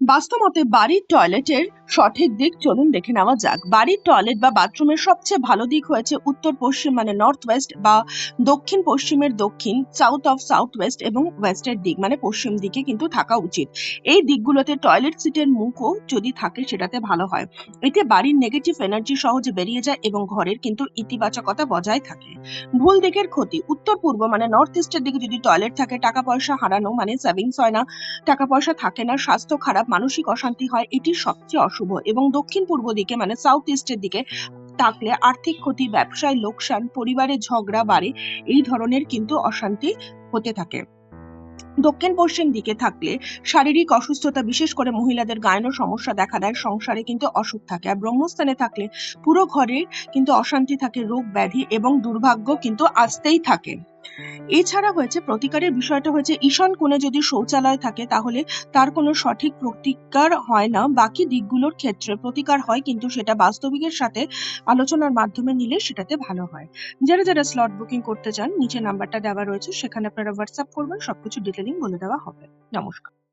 বাস্তবমতে বাড়ির টয়লেটের সঠিক দিক চলুন দেখে নেওয়া যাক। বাড়ির টয়লেট বা বাথরুমের সবচেয়ে ভালো দিক হয়েছে উত্তর পশ্চিম মানে নর্থ ওয়েস্ট বা দক্ষিণ পশ্চিমের দক্ষিণ, সাউথ অফ সাউথ ওয়েস্ট এবং ওয়েস্টের দিক মানে পশ্চিম দিকে কিন্তু থাকা উচিত। এই দিকগুলোতে টয়লেট সিটের মুখও যদি থাকে সেটাতে ভালো হয়। এতে বাড়ির নেগেটিভ এনার্জি সহজে বেরিয়ে যায় এবং ঘরের কিন্তু ইতিবাচকতা বজায় থাকে। ভুল দিকের ক্ষতি, উত্তর পূর্ব মানে নর্থ ইস্টের দিকে যদি টয়লেট থাকে টাকা পয়সা হারানো মানে সেভিংস হয় না, টাকা পয়সা থাকে না, স্বাস্থ্য খারাপ, মানসিক অশান্তি হয়, এটি সবচেয়ে অশুভ। এবং দক্ষিণ পূর্ব দিকে মানে সাউথ ইস্টের দিকে থাকলে আর্থিক ক্ষতি, ব্যবসায় লোকসান, পরিবারে ঝগড়া বাড়ে, এই ধরনের কিন্তু অশান্তি হতে থাকে। দক্ষিণ পশ্চিম দিকে থাকলে শারীরিক অসুস্থতা, বিশেষ করে মহিলাদের গায়ন সমস্যা দেখা দেয়, সংসারে কিন্তু অসুখ থাকে। আর ব্রহ্মস্থানে থাকলে পুরো ঘরে কিন্তু অশান্তি থাকে, রোগ ব্যাধি এবং দুর্ভাগ্য কিন্তু আসতেই থাকে। এছাড়া হয়েছে প্রতিকারের বিষয়টা হয়েছে ঈশান কোণে যদি শৌচালয় থাকে তাহলে তার কোনো সঠিক প্রতিকার হয় না। বাকি দিকগুলোর ক্ষেত্রে প্রতিকার হয়, কিন্তু সেটা বাস্তবিকের সাথে আলোচনার মাধ্যমে নিলে সেটাতে ভালো হয়। যারা যারা স্লট বুকিং করতে চান নিচে নাম্বারটা দেওয়া রয়েছে, সেখানে আপনারা হোয়াটসঅ্যাপ করবেন, সবকিছু ডিটেলিং বলে দেওয়া হবে। নমস্কার।